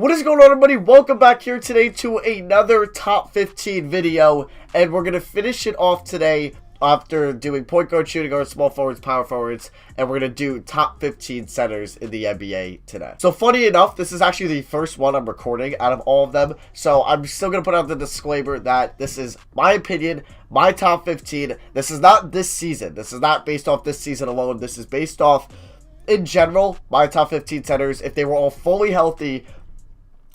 What is going on, everybody? Welcome back here today to another top 15 video, and we're going to finish it off today after doing point guard, shooting guard, small forwards, power forwards, and we're going to do top 15 centers in the NBA today. So funny enough, this is actually the first one I'm recording out of all of them, so I'm still going to put out the disclaimer that this is my opinion, my top 15. This is not this season. This is not based off this season alone. This is based off, in general, my top 15 centers. If they were all fully healthy,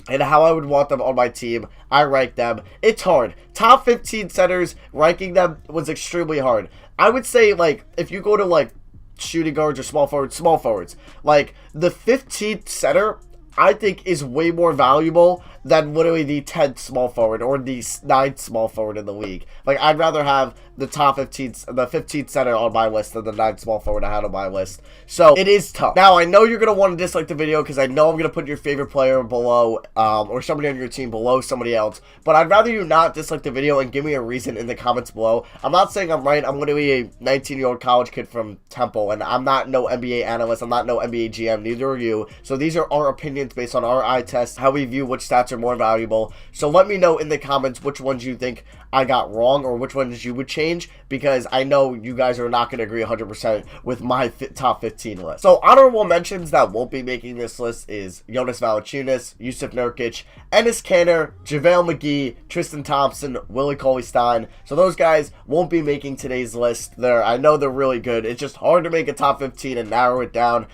and how I would want them on my team, I rank them. It's hard. Top 15 centers, ranking them was extremely hard. I would say, like, if you go to, like, shooting guards or small forwards, like, the 15th center, I think, is way more valuable than literally the 10th small forward or the 9th small forward in the league. Like, I'd rather have the top 15th center on my list than the 9th small forward I had on my list. So, it is tough. Now, I know you're going to want to dislike the video because I know I'm going to put your favorite player below, or somebody on your team below somebody else. But I'd rather you not dislike the video and give me a reason in the comments below. I'm not saying I'm right. I'm literally a 19-year-old college kid from Temple, and I'm not no NBA analyst. I'm not no NBA GM. Neither are you. So, these are our opinions based on our eye test, how we view which stats are more valuable. So, let me know in the comments which ones you think I got wrong or which ones you would change, because I know you guys are not going to agree 100% with my top 15 list. So, honorable mentions that won't be making this list is Jonas Valanciunas, Jusuf Nurkic, Enes Kanter, JaVale McGee, Tristan Thompson, Willie Cauley-Stein. So those guys won't be making today's list. I know they're really good. It's just hard to make a top 15 and narrow it down.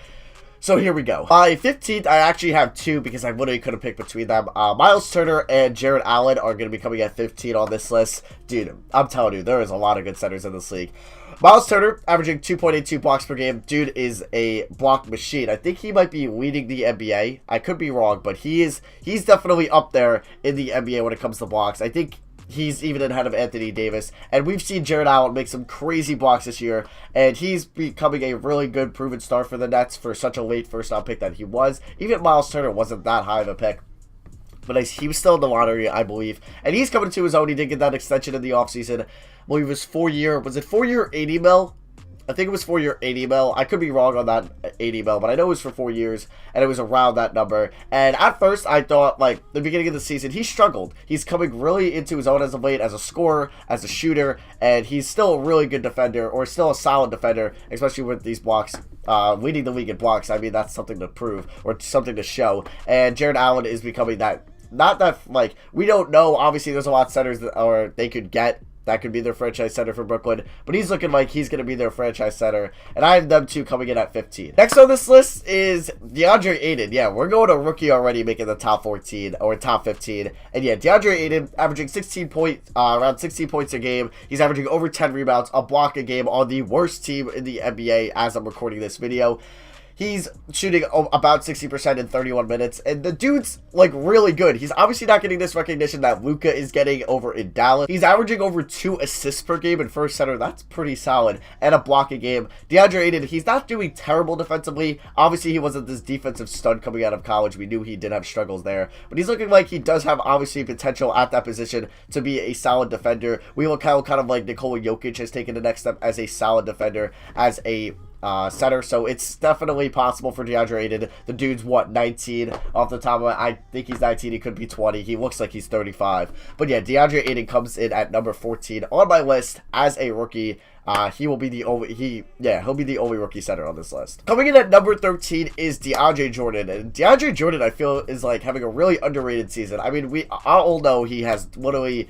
So here we go. My 15th, I actually have two because I literally couldn't pick between them. Miles Turner and Jarrett Allen are going to be coming at 15 on this list. Dude, I'm telling you, there is a lot of good centers in this league. Miles Turner, averaging 2.82 blocks per game. Dude is a block machine. I think he might be leading the NBA. I could be wrong, but he's definitely up there in the NBA when it comes to blocks. I think he's even ahead of Anthony Davis. And we've seen Jarrett Allen make some crazy blocks this year. And he's becoming a really good proven star for the Nets for such a late first-round pick that he was. Even Miles Turner wasn't that high of a pick, but he was still in the lottery, I believe. And he's coming to his own. He did get that extension in the offseason. Well, he was 4-year. Was it 4-year 80 mil? I think it was 4-year 80 mil. I could be wrong on that 80 mil, but I know it was for 4 years, and it was around that number. And at first, I thought, like, the beginning of the season, he struggled. He's coming really into his own as of late, as a scorer, as a shooter, and he's still a really good defender, or still a solid defender, especially with these blocks. Leading the league in blocks, I mean, that's something to prove, or something to show. And Jarrett Allen is becoming that, not that, like, we don't know. Obviously, there's a lot of centers that they could get. That could be their franchise center for Brooklyn. But he's looking like he's going to be their franchise center. And I have them two coming in at 15. Next on this list is DeAndre Ayton. Yeah, we're going to rookie already, making the top 14 or top 15. And yeah, DeAndre Ayton averaging around 16 points a game. He's averaging over 10 rebounds, a block a game on the worst team in the NBA as I'm recording this video. He's shooting about 60% in 31 minutes, and the dude's, like, really good. He's obviously not getting this recognition that Luka is getting over in Dallas. He's averaging over 2 assists per game in first center. That's pretty solid, and a block a game. DeAndre Ayton, he's not doing terrible defensively. Obviously, he wasn't this defensive stud coming out of college. We knew he did have struggles there, but he's looking like he does have, obviously, potential at that position to be a solid defender. We look how kind of like Nikola Jokic has taken the next step as a solid defender, as a center, so it's definitely possible for DeAndre Ayton. The dude's, what, 19 off the top of it? I think he's 19. He could be 20. He looks like he's 35. But yeah, DeAndre Ayton comes in at number 14 on my list as a rookie. He will be the only, he'll be the only rookie center on this list. Coming in at number 13 is DeAndre Jordan. And DeAndre Jordan, I feel, is like having a really underrated season. I mean, we all know he has literally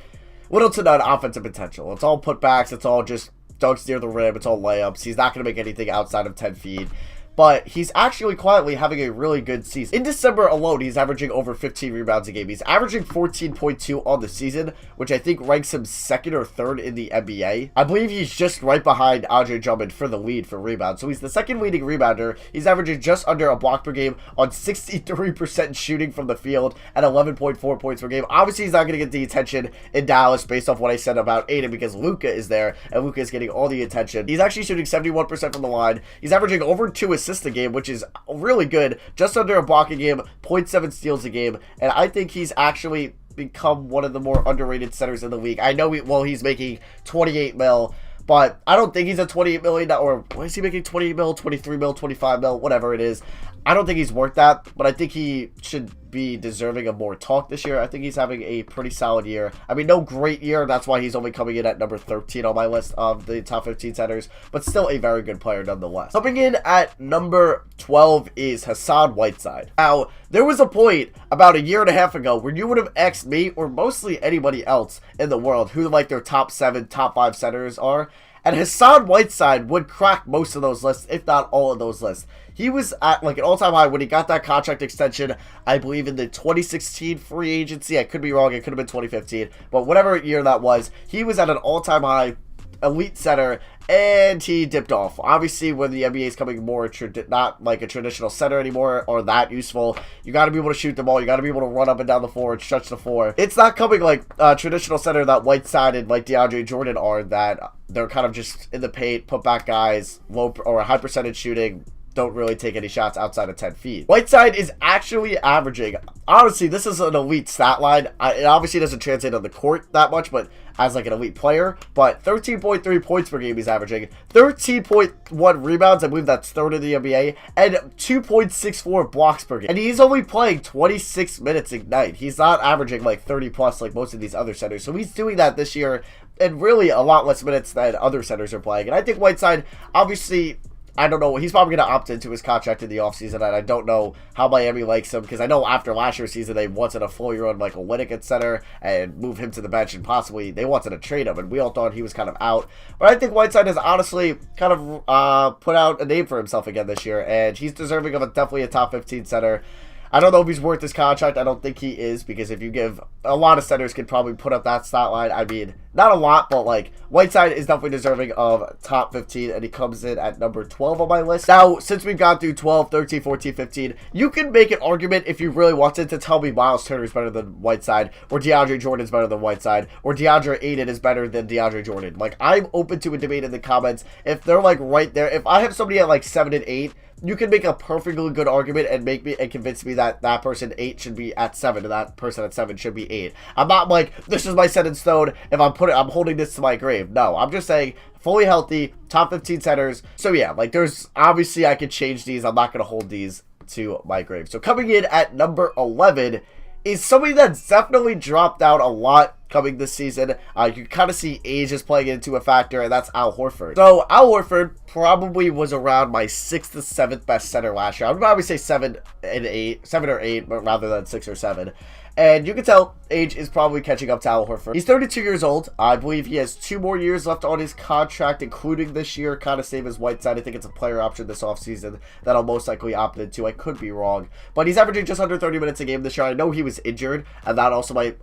little to none offensive potential. It's all putbacks. It's all just dunks near the rim. It's all layups. He's not going to make anything outside of 10 feet. But he's actually quietly having a really good season. In December alone, he's averaging over 15 rebounds a game. He's averaging 14.2 on the season, which I think ranks him second or third in the NBA. I believe he's just right behind Andre Drummond for the lead for rebounds. So he's the second leading rebounder. He's averaging just under a block per game on 63% shooting from the field and 11.4 points per game. Obviously, he's not going to get the attention in Dallas based off what I said about Ayton, because Luka is there, and Luka is getting all the attention. He's actually shooting 71% from the line. He's averaging over 2 assists a game, which is really good. Just under a block a game, 0.7 steals a game, and I think he's actually become one of the more underrated centers in the league. I know he's making 28 mil, but I don't think he's a $28 million, or what is he making, 28 mil, 23 mil, 25 mil, whatever it is. I don't think he's worth that, but I think he should be deserving of more talk this year. I think he's having a pretty solid year. I mean, no great year. That's why he's only coming in at number 13 on my list of the top 15 centers, but still a very good player nonetheless. Coming in at number 12 is Hassan Whiteside. Now, there was a point about a year and a half ago where you would have asked me, or mostly anybody else in the world, who like their top 7, top 5 centers are, and Hassan Whiteside would crack most of those lists, if not all of those lists. He was at like an all-time high when he got that contract extension, I believe in the 2016 free agency. I could be wrong. It could have been 2015. But whatever year that was, he was at an all-time high elite center, and he dipped off. Obviously, when the NBA is coming more, not like a traditional center anymore or that useful, you got to be able to shoot the ball. You got to be able to run up and down the floor and stretch the floor. It's not coming like a traditional center that Whiteside and like DeAndre Jordan are, that they're kind of just in the paint, put back guys, low or high percentage shooting, don't really take any shots outside of 10 feet. Whiteside is actually averaging, honestly, this is an elite stat line. It obviously doesn't translate on the court that much, but as like an elite player, but 13.3 points per game he's averaging, 13.1 rebounds, I believe that's third in the NBA, and 2.64 blocks per game. And he's only playing 26 minutes a night. He's not averaging like 30 plus like most of these other centers. So he's doing that this year, and really a lot less minutes than other centers are playing. And I think Whiteside, obviously, I don't know. He's probably going to opt into his contract in the offseason, and I don't know how Miami likes him, because I know after last year's season, they wanted a fully run Michael Winnick at center and move him to the bench, and possibly they wanted to trade him, and we all thought he was kind of out. But I think Whiteside has honestly kind of put out a name for himself again this year, and he's deserving of definitely a top 15 center. I don't know if he's worth his contract. I don't think he is, because if you give a lot of centers could probably put up that stat line. I mean, not a lot, but like Whiteside is definitely deserving of top 15, and he comes in at number 12 on my list. Now, since we've gone through 12, 13, 14, 15, you can make an argument if you really wanted to tell me Miles Turner is better than Whiteside, or DeAndre Jordan is better than Whiteside, or DeAndre Ayton is better than DeAndre Jordan. Like, I'm open to a debate in the comments. If they're like right there, if I have somebody at like 7 and 8, you can make a perfectly good argument and make me and convince me that that person 8 should be at 7 and that person at 7 should be 8. I'm not like, this is my set in stone. If I'm holding this to my grave. No, I'm just saying fully healthy, top 15 centers. So yeah, like there's obviously I could change these. I'm not gonna hold these to my grave. So coming in at number 11 is somebody that's definitely dropped out a lot coming this season. You can kind of see age is playing into a factor, and that's Al Horford. So Al Horford probably was around my 6th to 7th best center last year. I would probably say 7 or 8, but rather than 6 or 7. And you can tell age is probably catching up to Al Horford. He's 32 years old. I believe he has 2 more years left on his contract, including this year, kind of same as Whiteside. I think it's a player option this offseason that I'll most likely opt into. I could be wrong. But he's averaging just under 30 minutes a game this year. I know he was injured, and that also might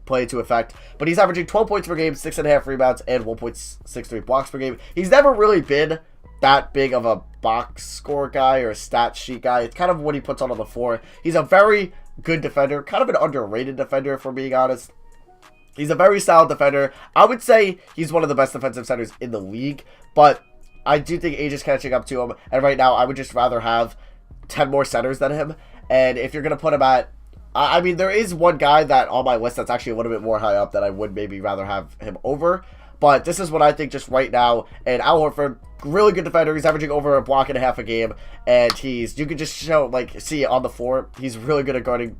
play into effect. But he's averaging 12 points per game, 6.5 rebounds, and 1.63 blocks per game. He's never really been that big of a box score guy or a stat sheet guy. It's kind of what he puts on the floor. He's a very good defender, kind of an underrated defender, if we're being honest. He's a very solid defender. I would say he's one of the best defensive centers in the league, but I do think age is catching up to him, and right now I would just rather have 10 more centers than him. And if you're going to put him at, I mean, there is one guy that on my list that's actually a little bit more high up that I would maybe rather have him over, but this is what I think just right now. And Al Horford, really good defender. He's averaging over a block and a half a game, and you can just see on the floor, he's really good at guarding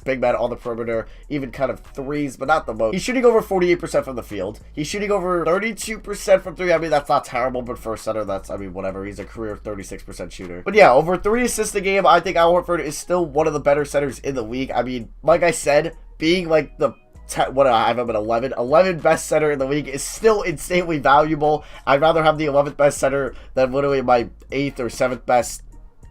big men on the perimeter, even kind of threes, but not the most. He's shooting over 48% from the field. He's shooting over 32% from 3. I mean, that's not terrible, but for a center, that's, I mean, whatever. He's a career 36% shooter. But yeah, over 3 assists a game, I think Al Horford is still one of the better centers in the league. I mean, like I said, being like the what I have him at 11 best center in the league is still insanely valuable. I'd rather have the 11th best center than literally my 8th or 7th best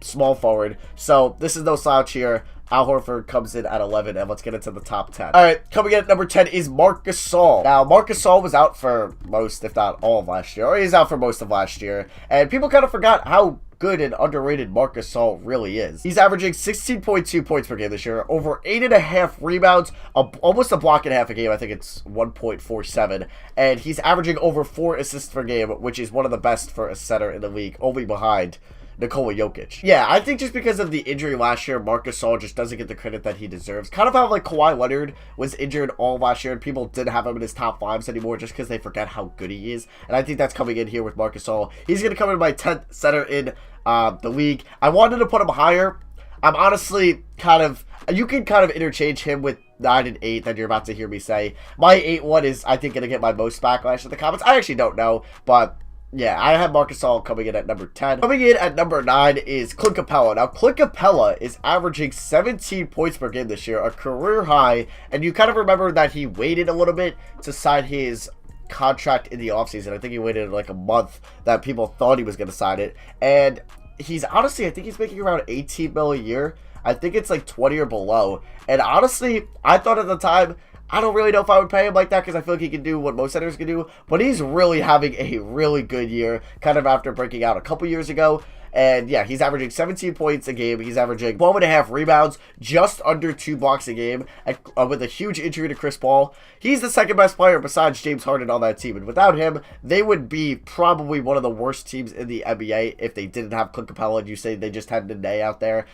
small forward. So this is no slouch here. Al Horford comes in at 11, and let's get into the top 10. All right, coming in at number 10 is Marc Gasol. Now, Marc Gasol was out for most, if not all of last year, or he's out for most of last year, and people kind of forgot how good and underrated Marc Gasol really is. He's averaging 16.2 points per game this year, over 8.5 rebounds, almost a block and a half a game. I think it's 1.47, and he's averaging over 4 assists per game, which is one of the best for a center in the league, only behind Nikola Jokic. Yeah, I think just because of the injury last year, Marc Gasol just doesn't get the credit that he deserves. Kind of how like Kawhi Leonard was injured all last year and people didn't have him in his top 5s anymore just because they forget how good he is. And I think that's coming in here with Marc Gasol. He's going to come in my 10th center in the league. I wanted to put him higher. I'm honestly kind of, you can kind of interchange him with 9 and 8 that you're about to hear me say. My 8-1 is, I think, going to get my most backlash in the comments. I actually don't know, but yeah, I have Marc Gasol coming in at number 10. Coming in at number 9 is Clint Capella. Now, Clint Capella is averaging 17 points per game this year, a career high, and you kind of remember that he waited a little bit to sign his contract in the offseason. I think he waited like a month that people thought he was going to sign it, and he's honestly, I think he's making around 18 mil a year. I think it's like 20 or below, and honestly, I thought at the time, I don't really know if I would pay him like that because I feel like he can do what most centers can do, but he's really having a really good year, kind of after breaking out a couple years ago. And yeah, he's averaging 17 points a game. He's averaging 12.5 rebounds, just under 2 blocks a game, and, with a huge injury to Chris Paul. He's the second best player besides James Harden on that team, and without him, they would be probably one of the worst teams in the NBA if they didn't have Clint Capella and you say they just had Nene out there.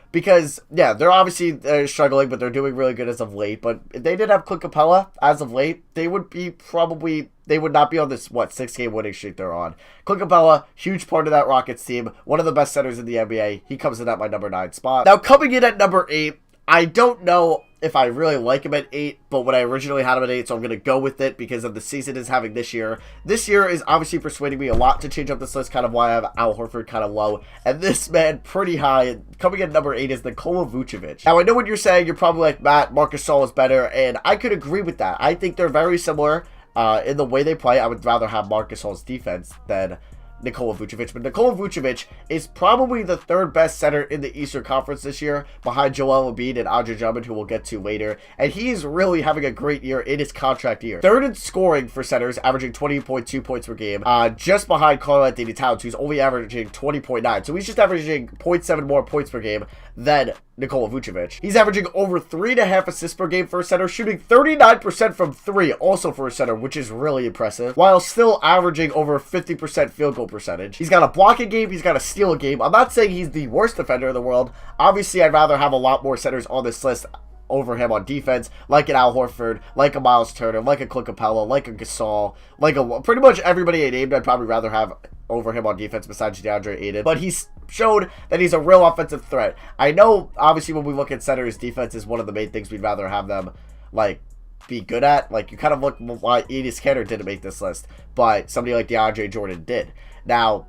Because, yeah, they're obviously struggling, but they're doing really good as of late. But if they did have Clint Capella as of late, they would be probably, they would not be on this, 6-game winning streak they're on. Clint Capella, huge part of that Rockets team, one of the best centers in the NBA. He comes in at my number 9 spot. Now, coming in at number 8, I don't know if I really like him at 8, but when I originally had him at 8, so I'm going to go with it because of the season he's having this year. This year is obviously persuading me a lot to change up this list, kind of why I have Al Horford kind of low, and this man pretty high. And coming in at number 8 is Nikola Vucevic. Now, I know what you're saying. You're probably like, Matt, Marc Gasol is better, and I could agree with that. I think they're very similar in the way they play. I would rather have Marc Gasol's defense than Nikola Vucevic, but Nikola Vucevic is probably the 3rd best center in the Eastern Conference this year, behind Joel Embiid and Andre Drummond, who we'll get to later, and he's really having a great year in his contract year. 3rd in scoring for centers, averaging 20.2 points per game, just behind Karl-Anthony Towns, who's only averaging 20.9, so he's just averaging 0.7 more points per game than Nikola Vucevic. He's averaging over 3.5 assists per game for a center, shooting 39% from 3, also for a center, which is really impressive, while still averaging over 50% field goal percentage. He's got a blocking game, he's got a steal game. I'm not saying he's the worst defender in the world. Obviously, I'd rather have a lot more centers on this list over him on defense, like an Al Horford, like a Miles Turner, like a Clint Capella, like a Gasol, like a pretty much everybody I named I'd probably rather have over him on defense besides DeAndre Ayton. But he's showed that he's a real offensive threat. I know, obviously, when we look at centers, defense is one of the main things we'd rather have them, like, be good at. Like, you kind of look why Enes Kanter didn't make this list, but somebody like DeAndre Jordan did. Now,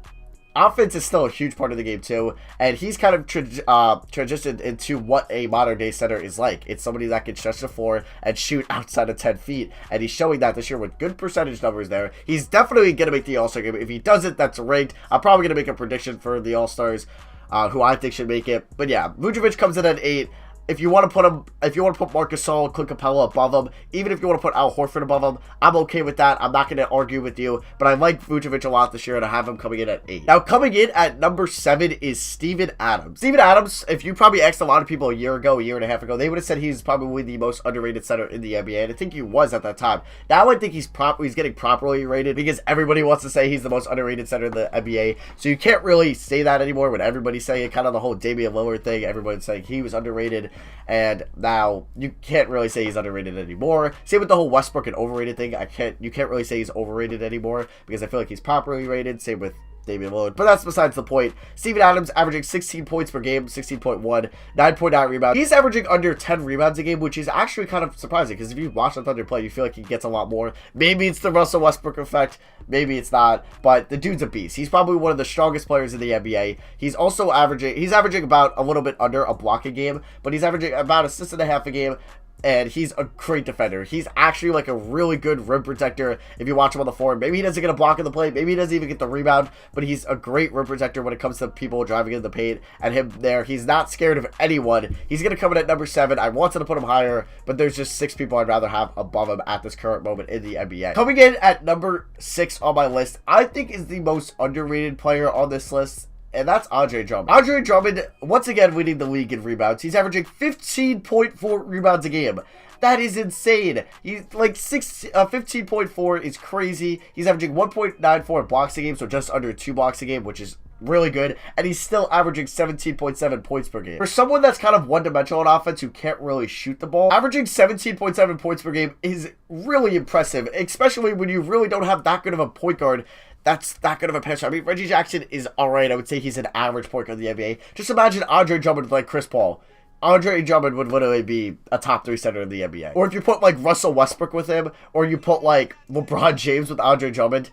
offense is still a huge part of the game too, and he's kind of transitioned into what a modern day center is like. It's somebody that can stretch the floor and shoot outside of 10 feet, and he's showing that this year with good percentage numbers there. He's definitely going to make the All-Star game. If he doesn't, that's rigged. I'm probably going to make a prediction for the All-Stars, who I think should make it. But yeah, Vucevic comes in at 8. If you want to put him, if you want to put Marc Gasol, Clint Capella above him, even if you want to put Al Horford above him, I'm okay with that. I'm not going to argue with you, but I like Vucevic a lot this year, and I have him coming in at 8. Now, coming in at number 7 is Steven Adams. Steven Adams, if you probably asked a lot of people a year and a half ago, they would have said he's probably the most underrated center in the NBA, and I think he was at that time. Now I think he's getting properly rated because everybody wants to say he's the most underrated center in the NBA, so you can't really say that anymore when everybody's saying it. Kind of the whole Damian Lillard thing, everyone's saying he was underrated, and now you can't really say he's underrated anymore. Same with the whole Westbrook and overrated thing. You can't really say he's overrated anymore because I feel like he's properly rated. Same with Damian Lillard, but that's besides the point. Steven Adams averaging 16 points per game, 16.1, 9.9 rebounds. He's averaging under 10 rebounds a game, which is actually kind of surprising because if you watch the Thunder play, you feel like he gets a lot more. Maybe it's the Russell Westbrook effect, maybe it's not, but the dude's a beast. He's probably one of the strongest players in the NBA. He's also averaging about a little bit under a block a game, but he's averaging about assist and a half a game. And he's a great defender. He's actually like a really good rim protector if you watch him on the floor. Maybe he doesn't get a block in the play. Maybe he doesn't even get the rebound. But he's a great rim protector when it comes to people driving in the paint. And him there, he's not scared of anyone. He's going to come in at number 7. I wanted to put him higher, but there's just 6 people I'd rather have above him at this current moment in the NBA. Coming in at number 6 on my list, I think is the most underrated player on this list. And that's Andre Drummond. Andre Drummond, once again, leading the league in rebounds. He's averaging 15.4 rebounds a game. That is insane. He's like 15.4 is crazy. He's averaging 1.94 blocks a game, so just under 2 blocks a game, which is really good, and he's still averaging 17.7 points per game. For someone that's kind of one-dimensional on offense who can't really shoot the ball, averaging 17.7 points per game is really impressive, especially when you really don't have that good of a point guard that's that good of a pitcher. I mean, Reggie Jackson is alright. I would say he's an average point guard in the NBA. Just imagine Andre Drummond like Chris Paul. Andre Drummond would literally be a top 3 center in the NBA. Or if you put like Russell Westbrook with him, or you put like LeBron James with Andre Drummond,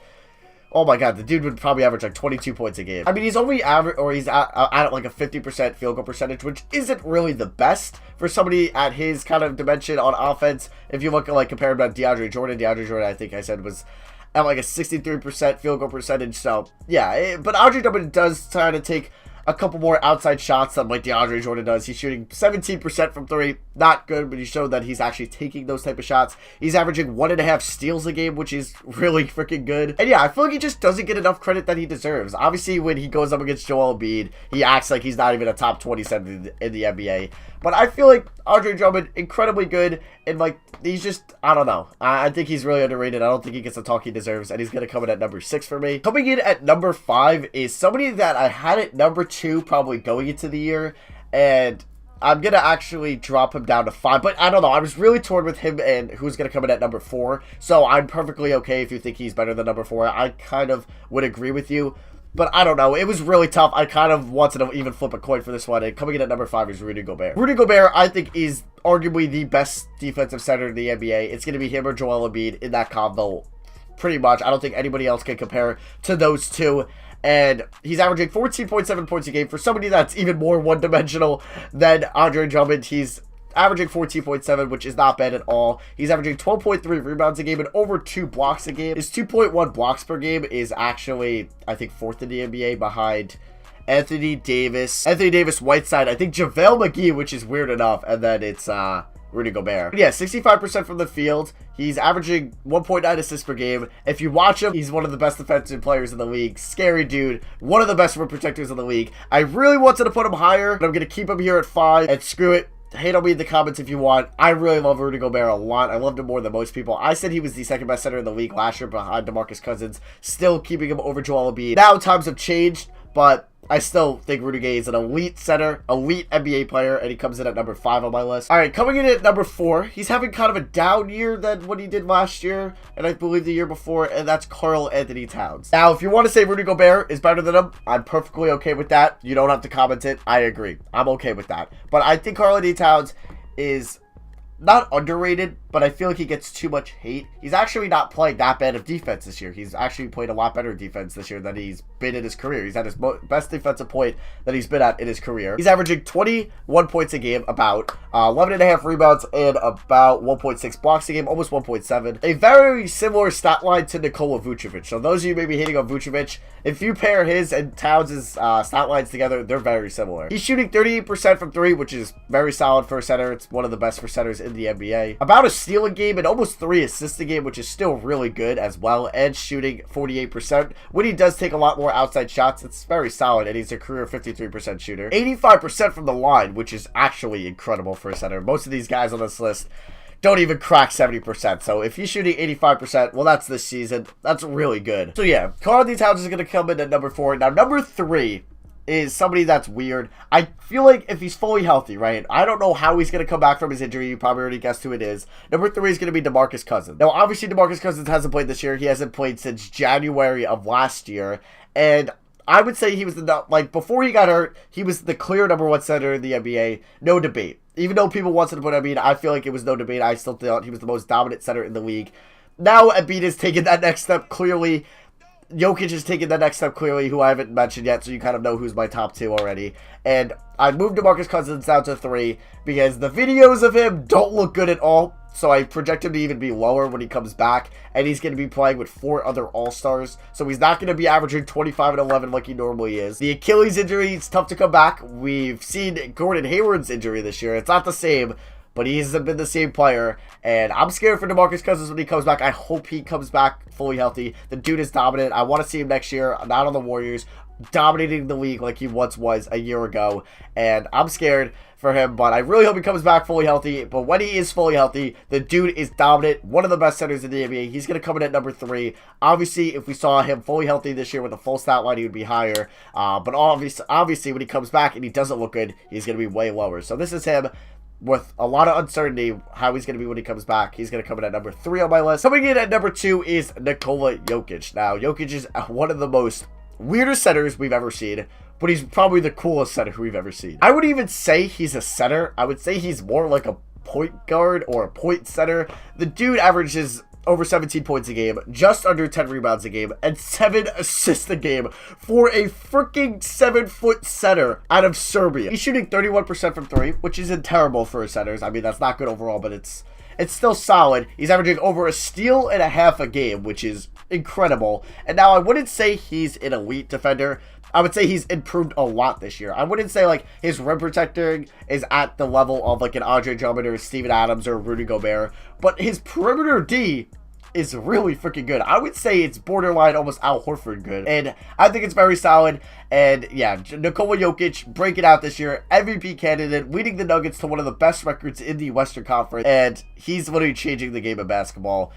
oh my god, the dude would probably average like 22 points a game. I mean, he's only average, or he's at like a 50% field goal percentage, which isn't really the best for somebody at his kind of dimension on offense. If you look at like compare him to DeAndre Jordan, I think I said was at like a 63% field goal percentage. So yeah, but Andre Drummond does try to take a couple more outside shots than like DeAndre Jordan does. He's shooting 17% from 3. Not good, but he showed that he's actually taking those type of shots. He's averaging 1.5 steals a game, which is really freaking good. And yeah, I feel like he just doesn't get enough credit that he deserves. Obviously, when he goes up against Joel Embiid, he acts like he's not even a top 20 center in the NBA. But I feel like Andre Drummond, incredibly good, and like, he's just, I don't know. I think he's really underrated. I don't think he gets the talk he deserves, and he's going to come in at number 6 for me. Coming in at number 5 is somebody that I had at number 2 probably going into the year, and I'm going to actually drop him down to 5, but I don't know. I was really torn with him and who's going to come in at number 4, so I'm perfectly okay if you think he's better than number 4. I kind of would agree with you. But I don't know. It was really tough. I kind of wanted to even flip a coin for this one. And coming in at number 5 is Rudy Gobert. Rudy Gobert, I think, is arguably the best defensive center in the NBA. It's going to be him or Joel Embiid in that combo, pretty much. I don't think anybody else can compare to those two. And he's averaging 14.7 points a game. For somebody that's even more one-dimensional than Andre Drummond, he's averaging 14.7, which is not bad at all. He's averaging 12.3 rebounds a game and over 2 blocks a game. His 2.1 blocks per game is actually, I think, 4th in the NBA behind Anthony Davis, Whiteside, I think JaVale McGee, which is weird enough, and then it's Rudy Gobert. Yeah, 65% from the field. He's averaging 1.9 assists per game. If you watch him, he's one of the best defensive players in the league. Scary dude. One of the best rim protectors in the league. I really wanted to put him higher, but I'm going to keep him here at 5, and screw it. Hate on me in the comments if you want. I really love Rudy Gobert a lot. I loved him more than most people. I said he was the 2nd best center in the league last year behind DeMarcus Cousins. Still keeping him over Joel Embiid. Now times have changed, but I still think Rudy Gay is an elite center, elite NBA player, and he comes in at number 5 on my list. All right, coming in at number 4, he's having kind of a down year than what he did last year, and I believe the year before, and that's Karl-Anthony Towns. Now, if you want to say Rudy Gobert is better than him, I'm perfectly okay with that. You don't have to comment it. I agree. I'm okay with that. But I think Karl-Anthony Towns is not underrated, but I feel like he gets too much hate. He's actually not playing that bad of defense this year. He's actually played a lot better defense this year than he's been in his career. He's at his best defensive point that he's been at in his career. He's averaging 21 points a game, about 11.5 rebounds, and about 1.6 blocks a game, almost 1.7. A very similar stat line to Nikola Vucevic. So those of you maybe hating on Vucevic, if you pair his and Towns' stat lines together, they're very similar. He's shooting 38% from 3, which is very solid for a center. It's one of the best for centers in the NBA. About a steal a game and almost 3 assists a game, which is still really good as well, and shooting 48%. When he does take a lot more outside shots, it's very solid, and he's a career 53% shooter. 85% from the line, which is actually incredible for a center. Most of these guys on this list don't even crack 70%. So if he's shooting 85%, well, that's this season. That's really good. So yeah, Karl-Anthony Towns is going to come in at number 4. Now, number 3 is somebody that's weird. I feel like if he's fully healthy, right? I don't know how he's going to come back from his injury. You probably already guessed who it is. Number 3 is going to be DeMarcus Cousins. Now, obviously, DeMarcus Cousins hasn't played this year. He hasn't played since January of last year. And I would say he was before he got hurt, he was the clear number 1 center in the NBA. No debate. Even though people wanted to put Embiid, I feel like it was no debate. I still thought he was the most dominant center in the league. Now, Embiid has taken that next step clearly. Jokic has taken the next step clearly, who I haven't mentioned yet, so you kind of know who's my top 2 already. And I moved DeMarcus Cousins down to 3 because the videos of him don't look good at all. So I project him to even be lower when he comes back, and he's going to be playing with 4 other All-Stars. So he's not going to be averaging 25 and 11 like he normally is. The Achilles injury is tough to come back. We've seen Gordon Hayward's injury this year. It's not the same, but he hasn't been the same player, and I'm scared for DeMarcus Cousins when he comes back. I hope he comes back fully healthy. The dude is dominant. I want to see him next year, not on the Warriors, dominating the league like he once was a year ago, and I'm scared for him, but I really hope he comes back fully healthy. But when he is fully healthy, the dude is dominant, one of the best centers in the NBA. He's going to come in at number 3. Obviously, if we saw him fully healthy this year with a full stat line, he would be higher, but obviously when he comes back and he doesn't look good, he's going to be way lower. So this is him with a lot of uncertainty how he's going to be when he comes back. He's going to come in at number 3 on my list. Coming in at number 2 is Nikola Jokic. Now, Jokic is one of the most weirdest centers we've ever seen, but he's probably the coolest center we've ever seen. I would even say he's a center. I would say he's more like a point guard or a point center. The dude averages over 17 points a game, just under 10 rebounds a game, and 7 assists a game for a freaking 7-foot center out of Serbia. He's shooting 31% from 3, which isn't terrible for a center. I mean, that's not good overall, but it's still solid. He's averaging over a steal and a half a game, which is incredible. And now I wouldn't say he's an elite defender. I would say he's improved a lot this year. I wouldn't say like his rim protecting is at the level of like an Andre Drummond or Steven Adams or Rudy Gobert, but his perimeter D is really freaking good. I would say it's borderline almost Al Horford good, and I think it's very solid. And yeah, Nikola Jokic breaking out this year, MVP candidate, leading the Nuggets to one of the best records in the Western Conference, and he's literally changing the game of basketball.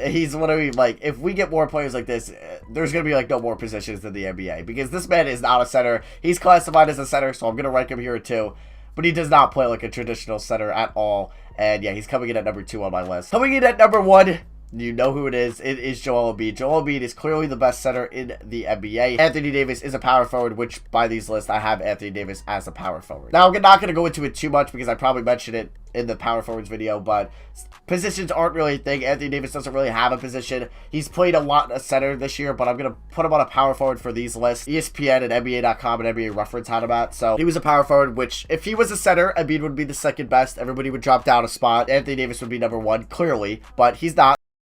He's literally, like, if we get more players like this, there's going to be, like, no more positions in the NBA. Because this man is not a center. He's classified as a center, so I'm going to rank him here too. But he does not play like a traditional center at all. And, yeah, he's coming in at number 2 on my list. Coming in at number 1, you know who it is. It is Joel Embiid. Joel Embiid is clearly the best center in the NBA. Anthony Davis is a power forward, which by these lists, I have Anthony Davis as a power forward. Now, I'm not going to go into it too much because I probably mentioned it in the power forwards video, but positions aren't really a thing. Anthony Davis doesn't really have a position. He's played a lot in a center this year, but I'm going to put him on a power forward for these lists. ESPN and NBA.com and NBA Reference had him at. So he was a power forward, which if he was a center, Embiid would be the second best. Everybody would drop down a spot. Anthony Davis would be number 1, clearly, but he's not.